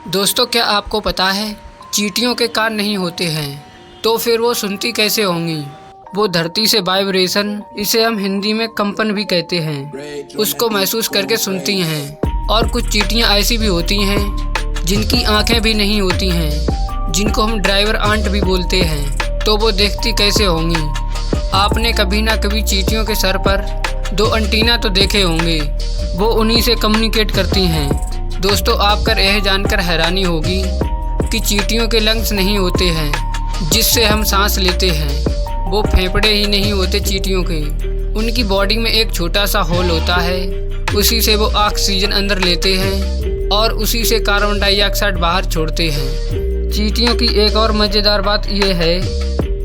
दोस्तों, क्या आपको पता है चींटियों के कान नहीं होते हैं तो फिर वो सुनती कैसे होंगी। वो धरती से वाइब्रेशन, इसे हम हिंदी में कंपन भी कहते हैं, उसको महसूस करके सुनती हैं। और कुछ चींटियां ऐसी भी होती हैं जिनकी आंखें भी नहीं होती हैं, जिनको हम ड्राइवर आंट भी बोलते हैं। तो वो देखती कैसे होंगी। आपने कभी ना कभी चींटियों के सर पर 2 एंटीना तो देखे होंगे, वो उन्हीं से कम्युनिकेट करती हैं। दोस्तों, आपको यह जानकर हैरानी होगी कि चींटियों के लंग्स नहीं होते हैं जिससे हम सांस लेते हैं। वो फेफड़े ही नहीं होते चींटियों के। उनकी बॉडी में एक छोटा सा होल होता है, उसी से वो ऑक्सीजन अंदर लेते हैं और उसी से कार्बन डाइऑक्साइड बाहर छोड़ते हैं। चींटियों की एक और मज़ेदार बात यह है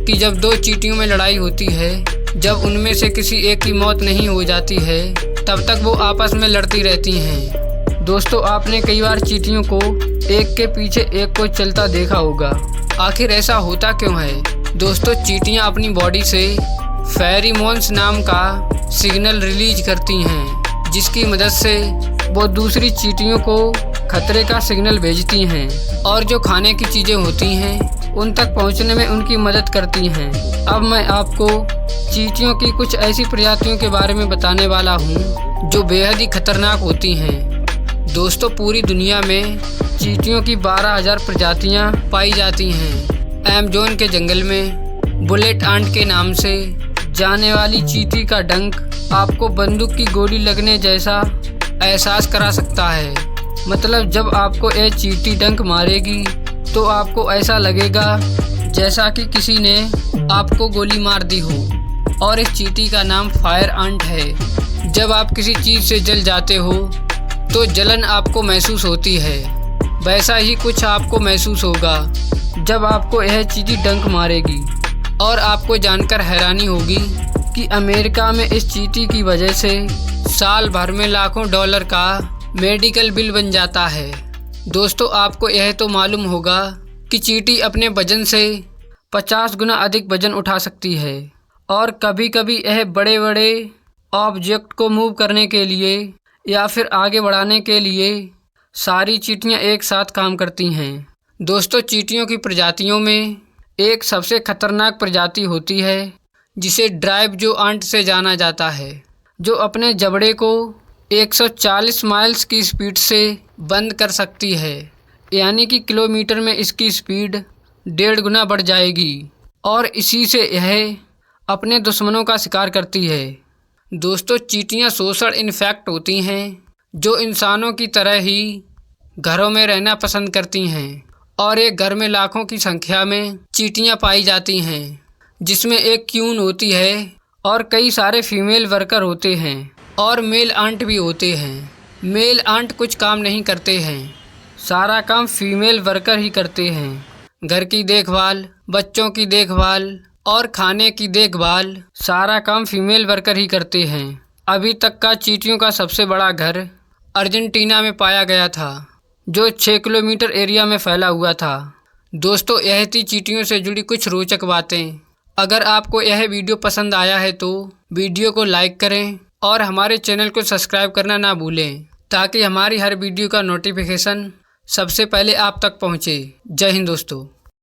कि जब 2 चींटियों में लड़ाई होती है, जब उनमें से किसी एक की मौत नहीं हो जाती है, तब तक वो आपस में लड़ती रहती हैं। दोस्तों, आपने कई बार चींटियों को एक के पीछे एक को चलता देखा होगा। आखिर ऐसा होता क्यों है? दोस्तों, चींटियां अपनी बॉडी से फेरोमोन्स नाम का सिग्नल रिलीज करती हैं, जिसकी मदद से वो दूसरी चींटियों को खतरे का सिग्नल भेजती हैं और जो खाने की चीज़ें होती हैं उन तक पहुंचने में उनकी मदद करती हैं। अब मैं आपको चींटियों की कुछ ऐसी प्रजातियों के बारे में बताने वाला हूं जो बेहद ही खतरनाक होती हैं। दोस्तों, पूरी दुनिया में चींटियों की 12,000 प्रजातियां पाई जाती हैं। अमेज़न के जंगल में बुलेट आंट के नाम से जाने वाली चींटी का डंक आपको बंदूक की गोली लगने जैसा एहसास करा सकता है। मतलब जब आपको यह चींटी डंक मारेगी तो आपको ऐसा लगेगा जैसा कि किसी ने आपको गोली मार दी हो। और इस चींटी का नाम फायर आंट है। जब आप किसी चीज़ से जल जाते हो तो जलन आपको महसूस होती है, वैसा ही कुछ आपको महसूस होगा जब आपको यह चींटी डंक मारेगी। और आपको जानकर हैरानी होगी कि अमेरिका में इस चींटी की वजह से साल भर में लाखों डॉलर का मेडिकल बिल बन जाता है। दोस्तों, आपको यह तो मालूम होगा कि चींटी अपने वजन से 50 गुना अधिक वजन उठा सकती है। और कभी कभी यह बड़े बड़े ऑब्जेक्ट को मूव करने के लिए या फिर आगे बढ़ाने के लिए सारी चींटियां एक साथ काम करती हैं। दोस्तों, चींटियों की प्रजातियों में एक सबसे खतरनाक प्रजाति होती है जिसे ड्राइव आंट से जाना जाता है, जो अपने जबड़े को 140 माइल्स की स्पीड से बंद कर सकती है। यानी कि किलोमीटर में इसकी स्पीड 1.5 गुना बढ़ जाएगी और इसी से यह अपने दुश्मनों का शिकार करती है। दोस्तों, चींटियां सोशल इनसेक्ट होती हैं जो इंसानों की तरह ही घरों में रहना पसंद करती हैं। और एक घर में लाखों की संख्या में चींटियां पाई जाती हैं, जिसमें एक क्वीन होती है और कई सारे फीमेल वर्कर होते हैं और मेल आंट भी होते हैं। मेल आंट कुछ काम नहीं करते हैं, सारा काम फीमेल वर्कर ही करते हैं। घर की देखभाल, बच्चों की देखभाल और खाने की देखभाल सारा काम फीमेल वर्कर ही करते हैं। अभी तक का चींटियों का सबसे बड़ा घर अर्जेंटीना में पाया गया था, जो 6 किलोमीटर एरिया में फैला हुआ था। दोस्तों, यह थी चींटियों से जुड़ी कुछ रोचक बातें। अगर आपको यह वीडियो पसंद आया है तो वीडियो को लाइक करें और हमारे चैनल को सब्सक्राइब करना ना भूलें, ताकि हमारी हर वीडियो का नोटिफिकेशन सबसे पहले आप तक पहुँचे। जय हिंद दोस्तों।